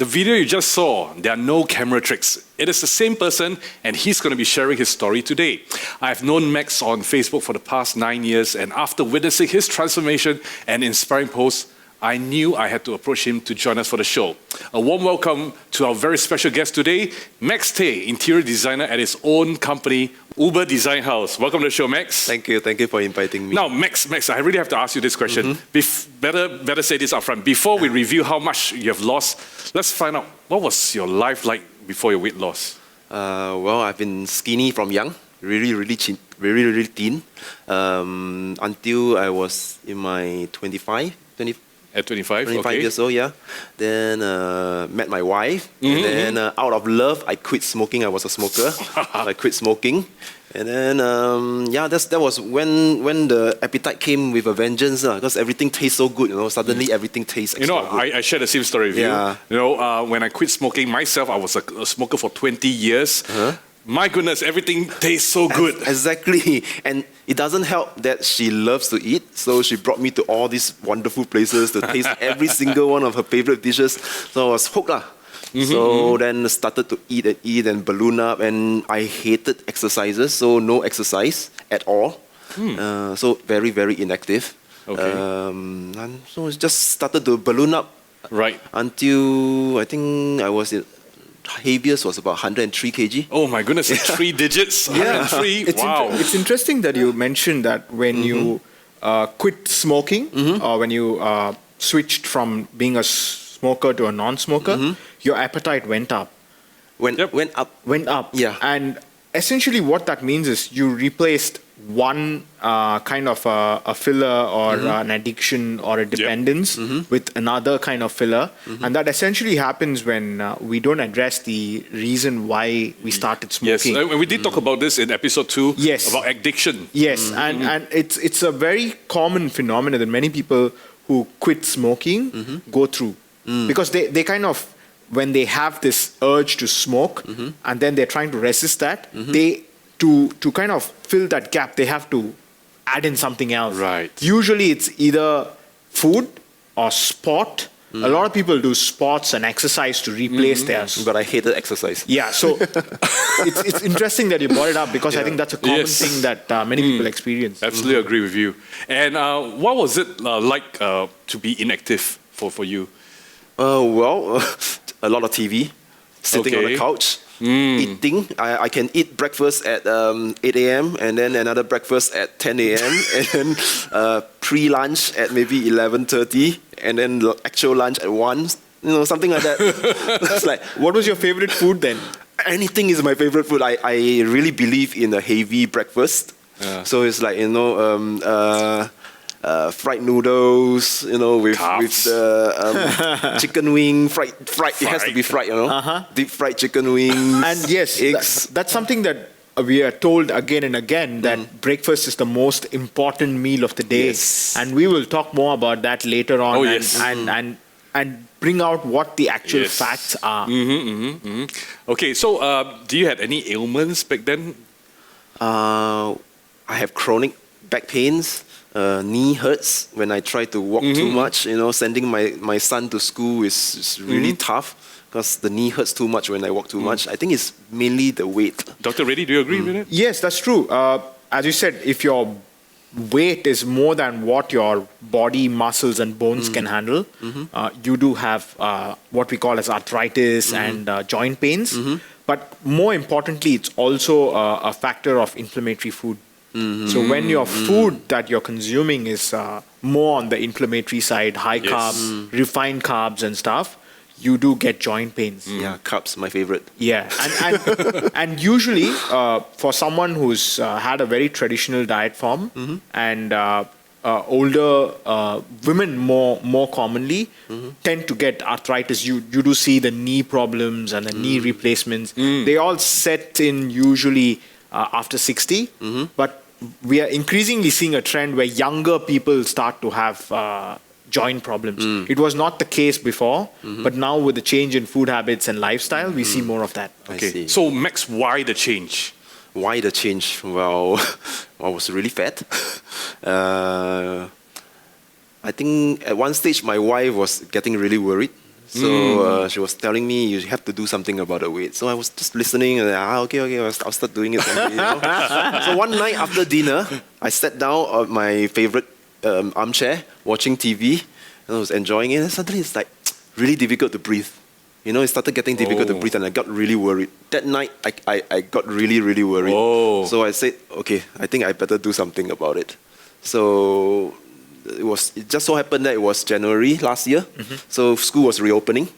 The video you just saw, there are no camera tricks. It is the same person, and he's going to be sharing his story today. I've known Max on Facebook for the past 9 years, and after witnessing his transformation and inspiring posts, I knew I had to approach him to join us for the show. A warm welcome to our very special guest today, Max Tay, interior designer at his own company, Uber Design House. Welcome to the show, Max. Thank you for inviting me. Now, Max, I really have to ask you this question. Better say this up front. Before we review how much you have lost, let's find out, what was your life like before your weight loss? Well, I've been skinny from young, really thin, until I was in my 25. At 25? 25 okay. years old, yeah. Then met my wife, and then out of love, I quit smoking. I was a smoker. I quit smoking, and then that was when the appetite came with a vengeance, because everything tastes so good. Suddenly everything tastes. You know, good. I share the same story with Yeah. you. When I quit smoking myself, I was a smoker for 20 years. My goodness, everything tastes so good. Exactly. And it doesn't help that she loves to eat, so she brought me to all these wonderful places to taste every single one of her favorite dishes. So I was hooked. So then started to eat and balloon up, and I hated exercises, so no exercise at all. So very inactive. Okay. And so it just started to balloon up. Right. Until I think I was heaviest was about 103 kg. Oh my goodness, 3 digits, 103, wow. It's interesting that you mentioned that when you quit smoking, or when you switched from being a smoker to a non-smoker, your appetite went up. Went up. Yeah. And essentially what that means is you replaced one kind of a filler or an addiction or a dependence with another kind of filler. And that essentially happens when we don't address the reason why we started smoking. Yes, we did talk about this in episode 2, about addiction. Yes, and it's a very common phenomenon that many people who quit smoking go through. Because they kind of, when they have this urge to smoke and then they're trying to resist that, to kind of fill that gap, they have to add in something else. Right. Usually it's either food or sport. A lot of people do sports and exercise to replace theirs. But I hated exercise. Yeah, so it's interesting that you brought it up, because I think that's a common thing that many people experience. Absolutely agree with you. And what was it like to be inactive for you? Well, a lot of TV, sitting on the couch, eating. I can eat breakfast at 8 a.m. and then another breakfast at 10 a.m. and then pre-lunch at maybe 11:30 and then actual lunch at 1. Something like that. It's like, what was your favorite food then? Anything is my favorite food. I really believe in a heavy breakfast. So it's like, fried noodles, with chicken wing, fried. It has to be fried, deep fried chicken wings. And yes, eggs. That's something that we are told again and again, that breakfast is the most important meal of the day. Yes. And we will talk more about that later on. Oh, yes. And bring out what the actual facts are. Okay, so do you have any ailments back then? I have chronic back pains. Knee hurts when I try to walk too much. Sending my son to school is really tough, because the knee hurts too much when I walk too much. I think it's mainly the weight. Dr. Reddy, do you agree with it? Yes, that's true. As you said, if your weight is more than what your body, muscles and bones can handle, you do have what we call as arthritis and joint pains. But more importantly, it's also a factor of inflammatory food. So when your food that you're consuming is more on the inflammatory side, high carbs, refined carbs and stuff, you do get joint pains. Yeah, carbs, my favorite. Yeah, and usually for someone who's had a very traditional diet form, and older women more commonly tend to get arthritis. You do see the knee problems and the knee replacements. They all set in usually after 60, but we are increasingly seeing a trend where younger people start to have joint problems. It was not the case before, but now with the change in food habits and lifestyle, we see more of that. Okay, so Max, why the change? Why the change? Well, I was really fat. I think at one stage my wife was getting really worried So she was telling me you have to do something about the weight. So I was just listening and okay, I'll start doing it. So one night after dinner, I sat down on my favorite armchair watching TV, and I was enjoying it. And suddenly it's like really difficult to breathe. It started getting difficult to breathe, and I got really worried. That night, I got really, really worried. So I said, okay, I think I better do something about it. So it just so happened that it was January last year, so school was reopening.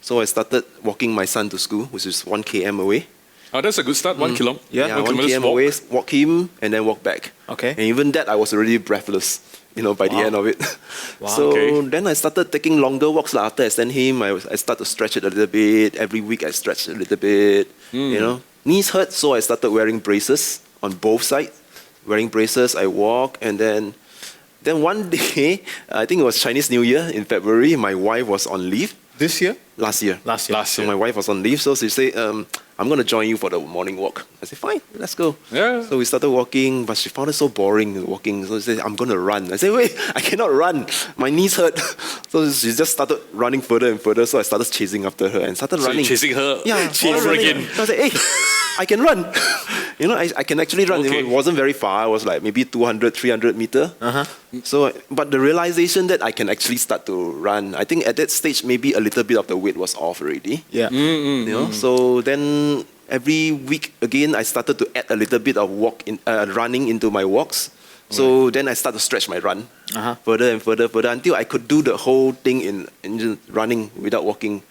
So I started walking my son to school, which is 1 km away. Oh, that's a good start. 1 kilometer. Yeah, 1 km away, walk him, and then walk back. Okay. And even that, I was already breathless, by the end of it. Wow. So then I started taking longer walks. After I sent him, I started to stretch it a little bit. Every week I stretched a little bit. Knees hurt, so I started wearing braces on both sides. Wearing braces, I walk, and then one day, I think it was Chinese New Year in February, my wife was on leave. This year? Last year. Last So year. my wife was on leave, so she said, I'm going to join you for the morning walk. I said, fine, let's go. Yeah. So we started walking, but she found it so boring walking. So she said, I'm going to run. I said, wait, I cannot run. My knees hurt. So she just started running further and further. So I started chasing after her and started running. Chasing her over again. So I said, hey, I can run. I can actually run. Okay. It wasn't very far. It was like maybe 200, 300 meter. So, but the realization that I can actually start to run, I think at that stage, maybe a little bit of the weight was off already. Yeah. So then every week again, I started to add a little bit of running into my walks. So then I started to stretch my run further and further until I could do the whole thing in just running without walking.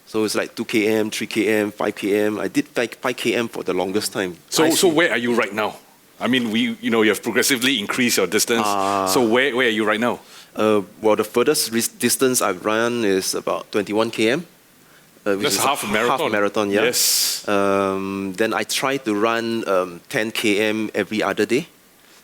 So it's like 2 km, 3 km, 5 km. I did 5 km for the longest time. So where are you right now? I mean, you have progressively increased your distance. So where are you right now? Well, the furthest distance I've run is about 21 km. That's half a marathon. Half a marathon, yeah. Yes. Then I try to run 10 km every other day.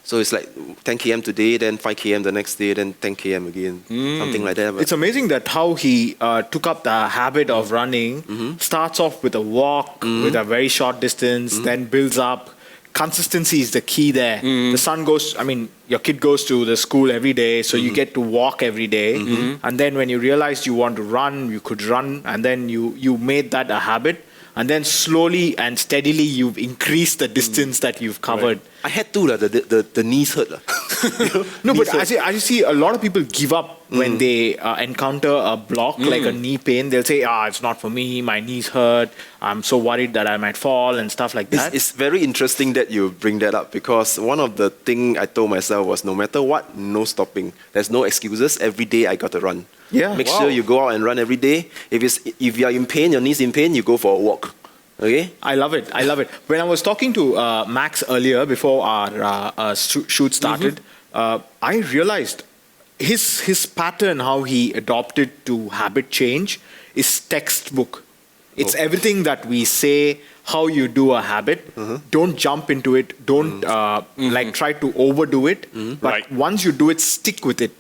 So it's like 10 km today, then 5 km the next day, then 10 km again, something like that. It's amazing that how he took up the habit of running, starts off with a walk, with a very short distance, then builds up. Consistency is the key there. The son your kid goes to the school every day, so you get to walk every day. And then when you realized you want to run, you could run, and then you made that a habit. And then slowly and steadily, you've increased the distance that you've covered. Right. I had to, the knees hurt. No, but I see a lot of people give up when they encounter a block, like a knee pain. They'll say, it's not for me, my knees hurt, I'm so worried that I might fall and stuff like that. It's very interesting that you bring that up, because one of the things I told myself was, no matter what, no stopping. There's no excuses. Every day I got to run. Yeah. Make sure you go out and run every day. If you are in pain, your knee's in pain, you go for a walk. Okay? I love it. When I was talking to Max earlier, before our shoot started, I realized his pattern, how he adopted to habit change, is textbook. It's everything that we say, how you do a habit. Don't jump into it. Don't try to overdo it. But once you do it, stick with it.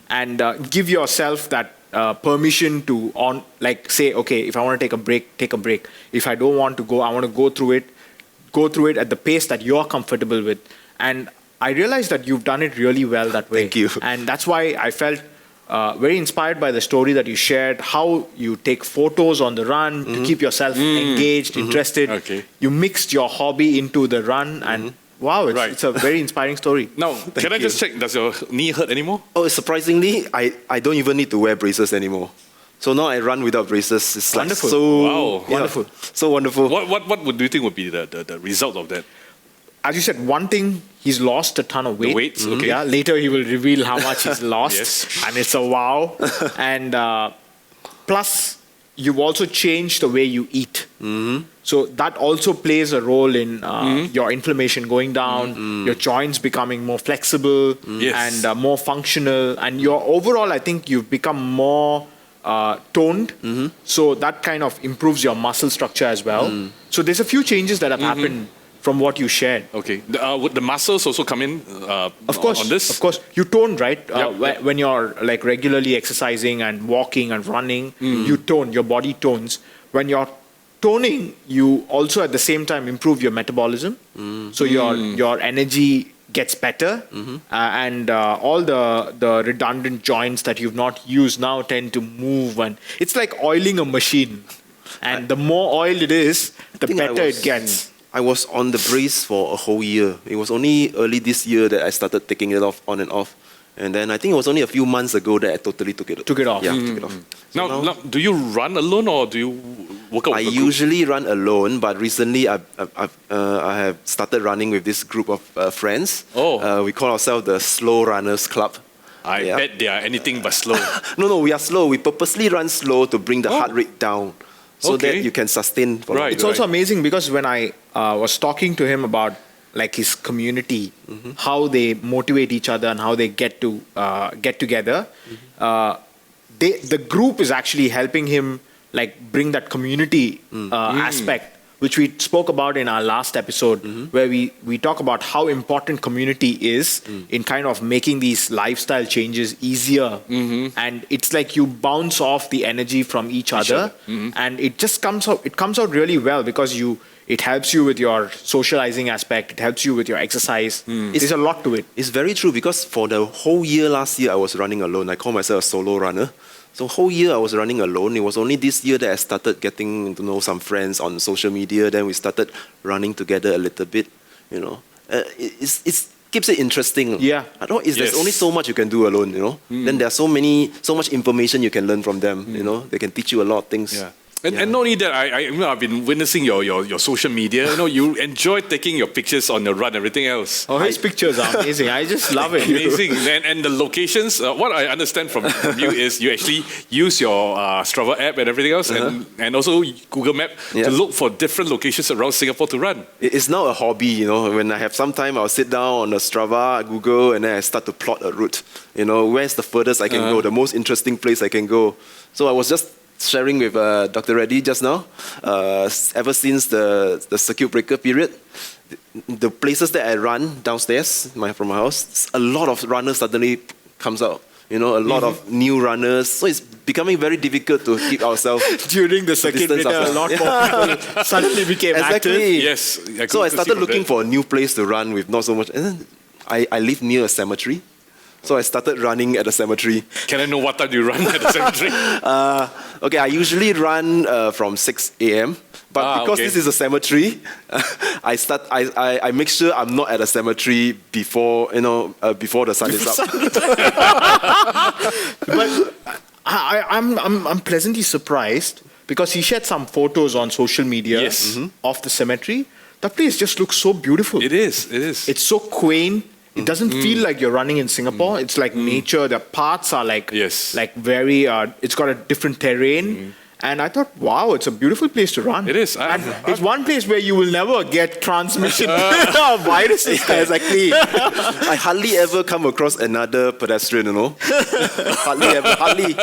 And give yourself that permission to say, okay, if I want to take a break, take a break. If I don't want to go, I want to go through it at the pace that you're comfortable with. And I realized that you've done it really well that way. Thank you. And that's why I felt very inspired by the story that you shared, how you take photos on the run to keep yourself engaged, interested. Okay. You mixed your hobby into the run, and wow, it's a very inspiring story. Now, can I just check, does your knee hurt anymore? Oh, surprisingly, I don't even need to wear braces anymore. So now I run without braces. It's Wonderful. Like so Wow. Wonderful. So wonderful. What would you think would be the result of that? As you said, one thing, he's lost a ton of weight. The weight, okay. Yeah, later he will reveal how much he's lost. Yes. And it's a wow. And plus, you've also changed the way you eat. So that also plays a role in your inflammation going down, your joints becoming more flexible Yes. and more functional. And your overall, I think you've become more toned. So that kind of improves your muscle structure as well. So there's a few changes that have happened from what you shared. Okay. Would the muscles also come in Of course, on this? of course. You tone, right? Yep. When you're like regularly exercising and walking and running, you tone, your body tones. When you're toning, you also at the same time improve your metabolism. So your energy gets better, and all the redundant joints that you've not used now tend to move, and it's like oiling a machine. And the more oil it is, the better it gets. I was on the brace for a whole year. It was only early this year that I started taking it off on and off. And then I think it was only a few months ago that I totally took it off. Yeah, took it off. So Now, do you run alone or do you work out I with a group? usually run alone, but recently I have started running with this group of friends. Oh. We call ourselves the Slow Runners Club. I bet they are anything but slow. No, we are slow. We purposely run slow to bring the heart rate down so that Okay. you can sustain. For Right. It's also amazing because when I was talking to him about like his community, how they motivate each other and how they get together, the group is actually helping him like bring that community aspect, which we spoke about in our last episode, where we talk about how important community is in kind of making these lifestyle changes easier. And it's like you bounce off the energy from each other, and it just comes out really well because it helps you with your socializing aspect, it helps you with your exercise. There's a lot to it. It's very true because for the whole year last year I was running alone. I call myself a solo runner. So whole year I was running alone. It was only this year that I started getting to know some friends on social media. Then we started running together a little bit. You know, it keeps it interesting. Yeah. There's only so much you can do alone. You know, then there's so much information you can learn from them. You know, they can teach you a lot of things. Yeah. And not only that, I've been witnessing your social media. You know, you enjoy taking your pictures on your run, everything else. Oh, his pictures are amazing. I just love it. Amazing. And the locations, what I understand from you is you actually use your Strava app and everything else, and also Google Map to look for different locations around Singapore to run. It's now a hobby, you know. When I have some time, I'll sit down on the Strava, Google, and then I start to plot a route. You know, where's the furthest I can go, the most interesting place I can go. So I was just sharing with Dr. Reddy just now, ever since the circuit breaker period, the places that I run downstairs from my house, a lot of runners suddenly comes out. You know, a lot of new runners. So it's becoming very difficult to keep ourselves during the circuit breaker. A lot more people suddenly became active. Yes. So I started looking for a new place to run with not so much. And then I live near a cemetery. So I started running at the cemetery. Can I know what time you run at the cemetery? Okay, I usually run from 6 a.m. But because this is a cemetery, I make sure I'm not at a cemetery before the sun is up. But I'm pleasantly surprised because he shared some photos on social media of the cemetery. The place just looks so beautiful. It is. It's so quaint. It doesn't feel like you're running in Singapore. It's like nature. The paths are like very. It's got a different terrain. And I thought, wow, it's a beautiful place to run. It is. And it's one place where you will never get transmission of viruses. Exactly. I hardly ever come across another pedestrian, you know. Hardly.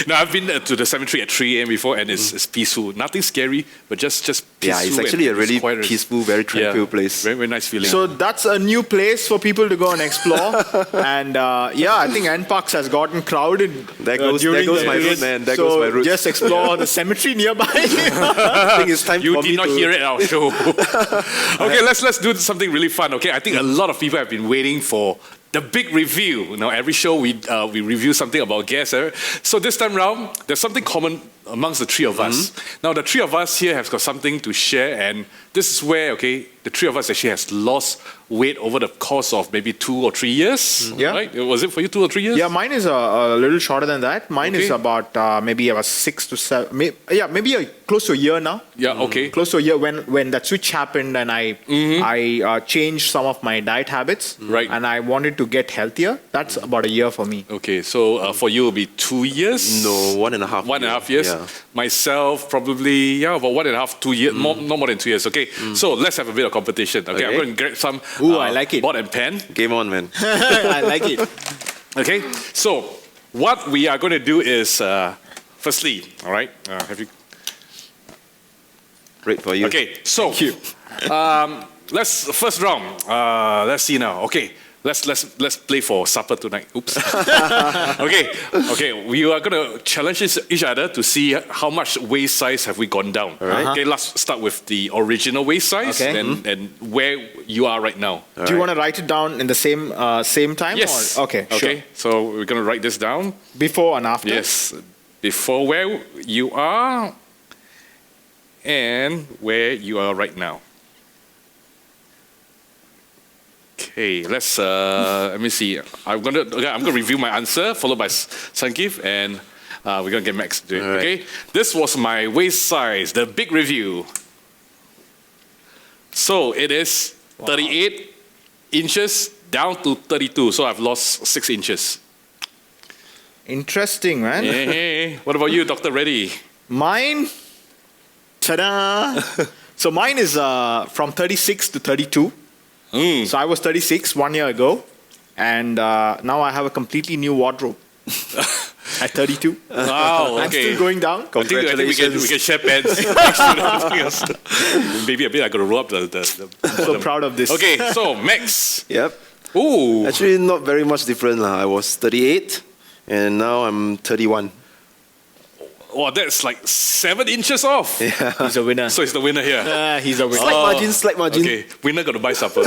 No, I've been to the cemetery at 3 a.m. before, and it's peaceful. Nothing scary, but just peaceful. Yeah, it's actually a really peaceful, very tranquil place. Very, very nice feeling. So that's a new place for people to go and explore. And I think NParks has gotten crowded. There goes my route, man. There goes my route. Just explore the cemetery nearby. I think it's time you for me did not hear it at our show. Okay, let's do something really fun. Okay, I think a lot of people have been waiting for the big review. You know, every show we review something about guests. So this time round, there's something common amongst the three of us. Now, the three of us here have got something to share, and this is where, the three of us actually has lost weight over the course of maybe 2 or 3 years. Yeah. Right? Was it for you 2 or 3 years? Yeah, mine is a little shorter than that. Mine is about maybe about 6 to 7. Maybe close to a year now. Yeah, okay. Close to a year when that switch happened and I changed some of my diet habits. Right. And I wanted to get healthier. That's about a year for me. Okay, so for you, it'll be 2 years? No, 1.5 1.5 years. Yeah. Myself, probably, about 1.5, 2 years, not more than 2 years. Okay, so let's have a bit of competition. Okay, I'm going to grab some I like it. board and pen. Game on, man. I like it. Okay, so what we are going to do is, firstly, all right, have you? Great for you. Okay, so Thank you. first round. Let's see now. Okay, Let's play for supper tonight. Oops. Okay. We are gonna challenge each other to see how much waist size have we gone down. right. Okay, let's start with the original waist size Okay. and where you are right now. Do you want to write it down in the same time? Yes. Or? Okay. Sure. Okay. So we're gonna write this down. Before and after. Yes. Before where you are and where you are right now. Okay, let me see. I'm gonna review my answer, followed by Sankeet, and we're gonna get Max to do it. All right. Okay, this was my waist size, the big review. So it is 38 inches down to 32. So I've lost 6 inches. Interesting, man. Hey, what about you, Dr. Reddy? Mine, ta-da! So mine is from 36 to 32. So I was 36 1 year ago, and now I have a completely new wardrobe at 32. Wow, I'm okay. still going down. I think we can share pants. Maybe a bit. I gotta roll up the So proud of this. Okay, so Max. Yep. Ooh. Actually, not very much different. I was 38, and now I'm 31. Oh, that's like 7 inches off. He's a winner. So he's the winner here. He's a winner. Slight margin. Okay, winner got to buy supper.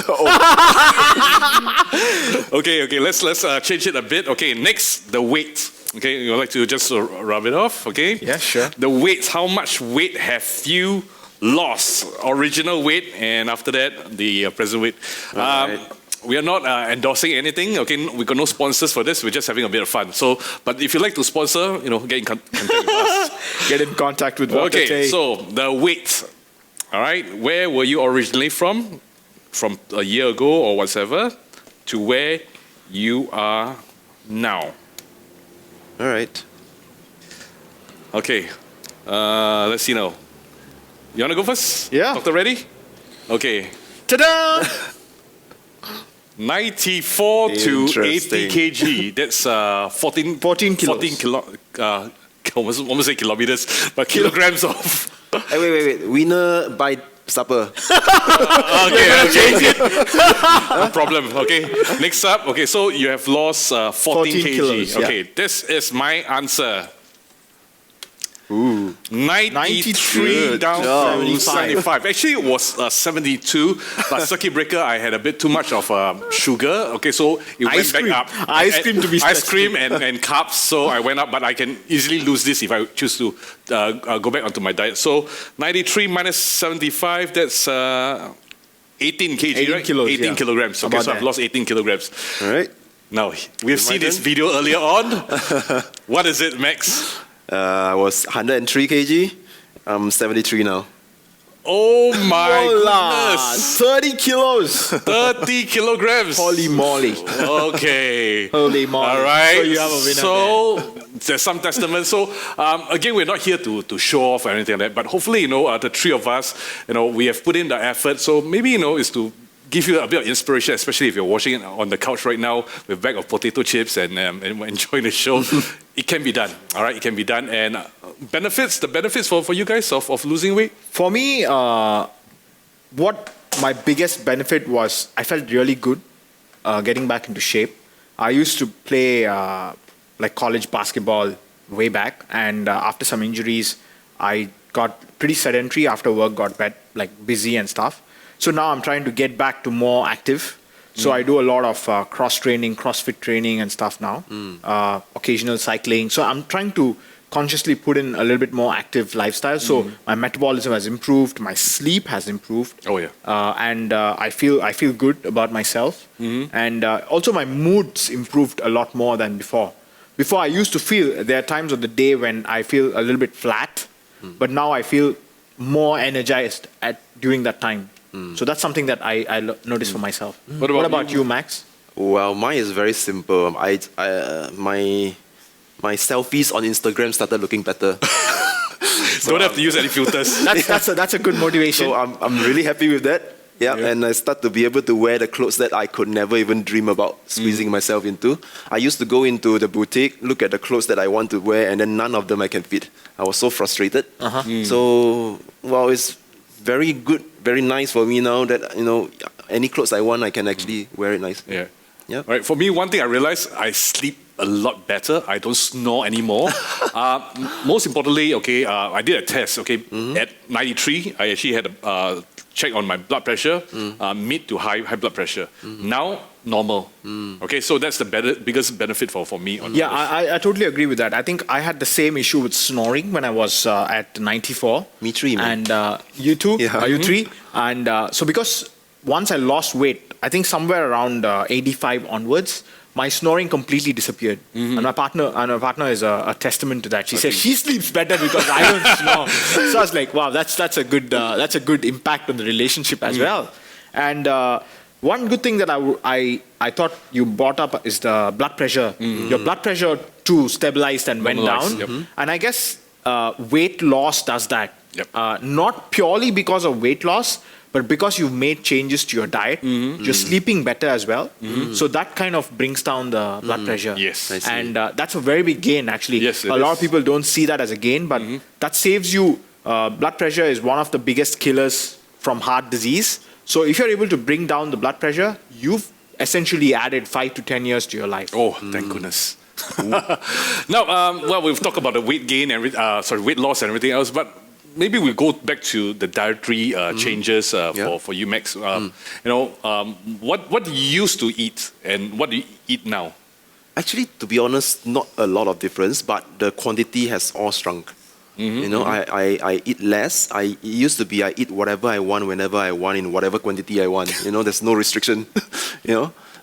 Okay, let's change it a bit. Okay, next, the weight. Okay, you'd like to just rub it off, okay? Yeah, sure. The weight, how much weight have you lost? Original weight, and after that, the present weight. Right. We are not endorsing anything, okay? We got no sponsors for this. We're just having a bit of fun. So, but if you'd like to sponsor, get in contact with us. Get in contact with Water Okay, Tay. so the weight. All right, where were you originally from? From a year ago or whatever, to where you are now. All right. Okay, let's see now. You wanna go first? Yeah. Dr. Reddy? Okay. Ta-da! 94 to 80 Interesting. kg. That's 14 kilos. 14 almost say kilometers, but kilograms of. Hey, wait. Winner by supper. Okay. No problem. Okay. Next up. Okay, so you have lost 14 kg. kilos, yeah. Okay, this is my answer. Ooh. 93 Good down job. to 75. Actually, it was 72, but circuit breaker, I had a bit too much of sugar. Okay, so it Ice went cream. back up. Ice cream to be Ice cream and carbs, so I went up, but I can easily lose this if I choose to go back onto my diet. So 93 minus 75, that's 18 kg, 18 right? kilos, 18 yeah. kilograms. Okay, About so I've that. lost 18 kilograms. All right. Now, we've seen this turn? video earlier on. What is it, Max? I was 103 kg. I'm 73 now. Oh my Voila! goodness! 30 kilos. 30 kilograms. Holy moly. Okay. Holy moly. All right. So you have a winner So there's some testament. So again, we're not here to show off or anything like that. But hopefully, the three of us, we have put in the effort. So maybe, is to give you a bit of inspiration, especially if you're watching it on the couch right now with a bag of potato chips and enjoying the show. It can be done. All right, it can be done. And the benefits for you guys of losing weight? For me, what my biggest benefit was, I felt really good getting back into shape. I used to play like college basketball way back, and after some injuries, I got pretty sedentary after work, got busy and stuff. So now I'm trying to get back to more active. So I do a lot of cross training, CrossFit training and stuff now, occasional cycling. So I'm trying to consciously put in a little bit more active lifestyle. So my metabolism has improved, my sleep has improved. Oh, yeah. And I feel good about myself. And also my moods improved a lot more than before. Before I used to feel, there are times of the day when I feel a little bit flat, but now I feel more energized during that time. So that's something that I noticed for myself. What about you, Max? Well, mine is very simple. My selfies on Instagram started looking better. Don't have to use any filters. That's a good motivation. So I'm really happy with that. Yeah, and I start to be able to wear the clothes that I could never even dream about squeezing myself into. I used to go into the boutique, look at the clothes that I want to wear, and then none of them I can fit. I was so frustrated. So, it's very good, very nice for me now that, any clothes I want, I can actually wear it nice. Yeah. Yep. Right. For me, one thing I realized, I sleep a lot better. I don't snore anymore. Most importantly, I did a test. At 93, I actually had a check on my blood pressure, mid to high blood pressure. Now, normal. Okay, so that's the biggest benefit for me. Yeah, I totally agree with that. I think I had the same issue with snoring when I was at 94. Me too, man. And you too? Yeah. You three? And so because once I lost weight, I think somewhere around 85 onwards, my snoring completely disappeared. And my partner is a testament to that. She says she sleeps better because I don't snore. So I was like, wow, that's a good impact on the relationship as well. And one good thing that I thought you brought up is the blood pressure. Your blood pressure too stabilized and went down. Yep. And I guess weight loss does that. Yep. Not purely because of weight loss, but because you've made changes to your diet, you're sleeping better as well. So that kind of brings down the blood pressure. Yes, I see. And that's a very big gain, actually. Yes, a lot of people don't see that as a gain, but that saves you. Blood pressure is one of the biggest killers from heart disease. So if you're able to bring down the blood pressure, you've essentially added 5 to 10 years to your life. Oh, thank goodness. Now, we've talked about the weight gain and weight loss and everything else, but maybe we'll go back to the dietary changes for you, Max. What do you used to eat and what do you eat now? Actually, to be honest, not a lot of difference, but the quantity has all shrunk. I eat less. It used to be I eat whatever I want, whenever I want, in whatever quantity I want. There's no restriction.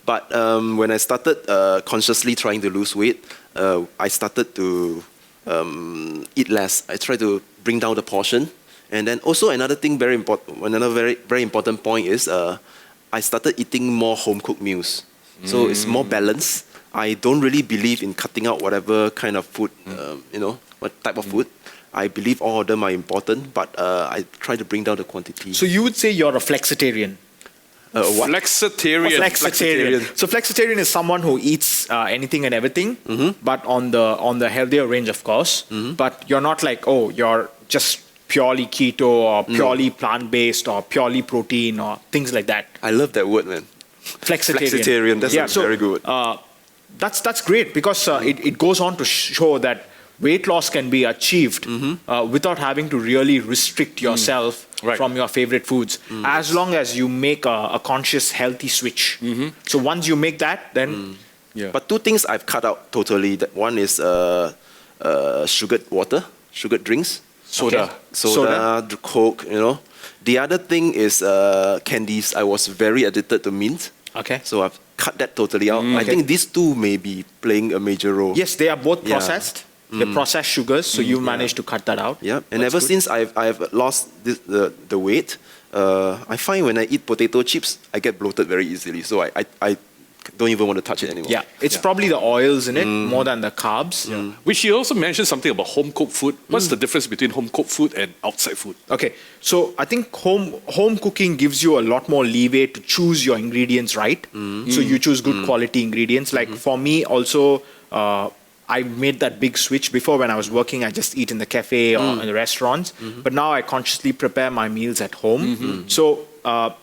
But when I started consciously trying to lose weight, I started to eat less. I try to bring down the portion, and then also another thing very important point is I started eating more home cooked meals. So it's more balanced. I don't really believe in cutting out whatever kind of food, what type of food. I believe all of them are important, but I try to bring down the quantity. So you would say you're a flexitarian? What? Flexitarian. So flexitarian is someone who eats anything and everything, but on the healthier range, of course. But you're not like, you're just purely keto or purely plant-based or purely protein or things like that. I love that word, man. Flexitarian. That's very good. That's great because it goes on to show that weight loss can be achieved without having to really restrict yourself from your favorite foods, as long as you make a conscious, healthy switch. So once you make that, then... But two things I've cut out totally. One is sugared water, sugared drinks. Soda. Coke, The other thing is candies. I was very addicted to mint. Okay. So I've cut that totally out. I think these two may be playing a major role. Yes, they are both processed. They're processed sugars, so you managed to cut that out. Yeah, and ever since I've lost the weight, I find when I eat potato chips, I get bloated very easily. So I don't even want to touch it anymore. Yeah, it's probably the oils in it more than the carbs. Which you also mentioned something about home cooked food. What's the difference between home cooked food and outside food? Okay, so I think home cooking gives you a lot more leeway to choose your ingredients right. So you choose good quality ingredients. Like for me also, I made that big switch. Before when I was working, I just eat in the cafe or in the restaurants. But now I consciously prepare my meals at home. So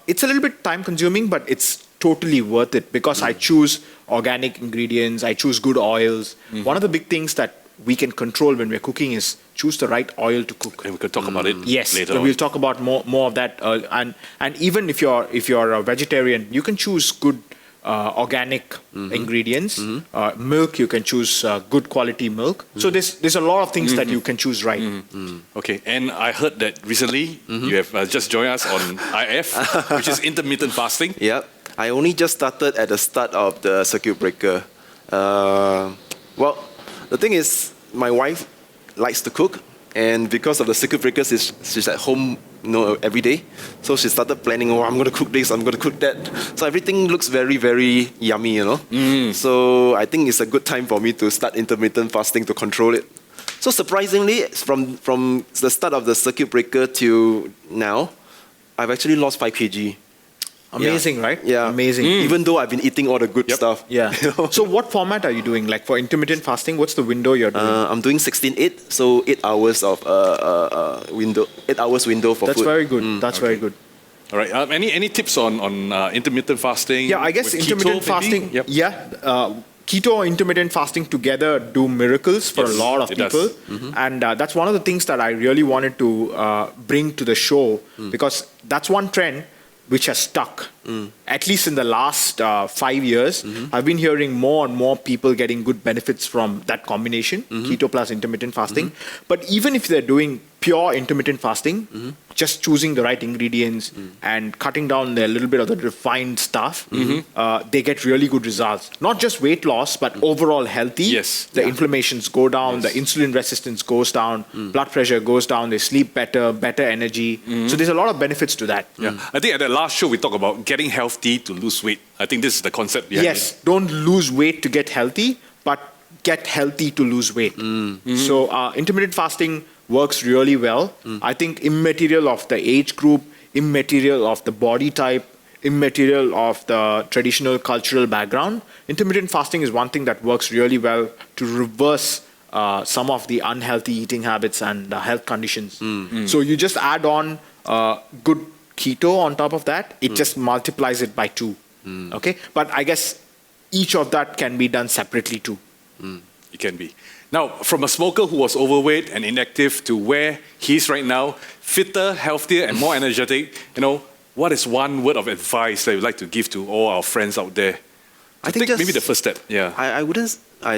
it's a little bit time consuming, but it's totally worth it because I choose organic ingredients, I choose good oils. One of the big things that we can control when we're cooking is choose the right oil to cook. And we could talk about it later so on. we'll talk about more of that. And even if you're a vegetarian, you can choose good organic ingredients. Milk, you can choose good quality milk. So there's a lot of things that you can choose right. Okay, and I heard that recently you have just joined us on IF, which is intermittent fasting. Yeah, I only just started at the start of the circuit breaker. Well, the thing is, my wife likes to cook, and because of the circuit breakers, she's at home every day. So she started planning, I'm going to cook this, I'm going to cook that. So everything looks very, very yummy, So I think it's a good time for me to start intermittent fasting to control it. So surprisingly, from the start of the circuit breaker till now, I've actually lost 5 kg. Amazing, right? Yeah. Amazing. Even though I've been eating all the good stuff. Yeah. So what format are you doing? Like for intermittent fasting, what's the window you're doing? I'm doing 16/8, so 8 hours of window. 8 hours window for That's food. very good. That's very good. All right. Any tips on intermittent fasting? Yeah, I guess with intermittent keto, maybe? fasting. Yep. Yeah, keto and intermittent fasting together do miracles for Yes, a lot of it does. people, and that's one of the things that I really wanted to bring to the show because that's one trend which has stuck. At least in the last 5 years, I've been hearing more and more people getting good benefits from that combination, keto plus intermittent fasting. But even if they're doing pure intermittent fasting, just choosing the right ingredients and cutting down a little bit of the refined stuff, they get really good results. Not just weight loss, but overall healthy. Yes. The inflammations go down, the insulin resistance goes down, blood pressure goes down, they sleep better, better energy. So there's a lot of benefits to that. Yeah. I think at the last show we talked about getting healthy to lose weight. I think this is the concept behind Yes, don't lose weight to get healthy, but get healthy to lose weight. So intermittent fasting works really well. I think immaterial of the age group, immaterial of the body type, immaterial of the traditional cultural background, intermittent fasting is one thing that works really well to reverse some of the unhealthy eating habits and health conditions. So you just add on good keto on top of that, it just multiplies it by 2. Okay, but I guess each of that can be done separately too. It can be. Now, from a smoker who was overweight and inactive to where he is right now, fitter, healthier, and more energetic, what is one word of advice that you'd like to give to all our friends out there? I think Take maybe the first step. Yeah. I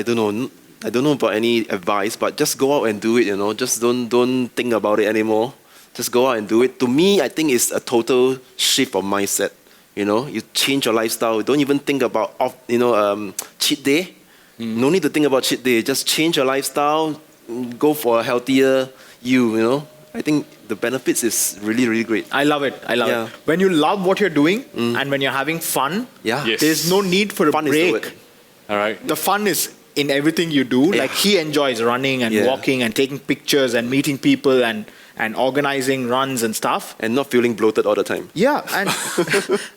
don't know about any advice, but just go out and do it. Just don't think about it anymore. Just go out and do it. To me, I think it's a total shift of mindset. You change your lifestyle. Don't even think about cheat day. No need to think about cheat day. Just change your lifestyle. Go for a healthier you. I think the benefits is really, really great. I love it. Yeah. When you love what you're doing and when you're having fun, Yeah. Yes. there's no need for a Fun is the break. word. All right. The fun is in everything you do. Yeah. Like he enjoys running and walking and taking pictures and meeting people and organizing runs and stuff. And not feeling bloated all the time. Yeah,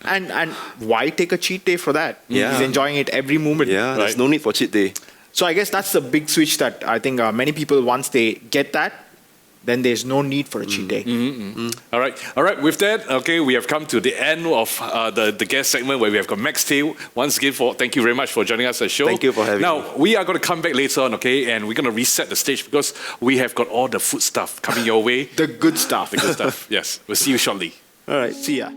and why take a cheat day for that? Yeah. He's enjoying it every moment. Yeah, there's Right. no need for cheat day. So I guess that's the big switch that I think many people, once they get that, then there's no need for a cheat day. All right. With that, okay, we have come to the end of the guest segment where we have got Max Tay. Once again, thank you very much for joining us at the show. Thank you for having me. Now, we are going to come back later on, okay, and we're going to reset the stage because we have got all the food stuff coming your way. The good stuff. The good stuff, yes. We'll see you shortly. All right, see ya.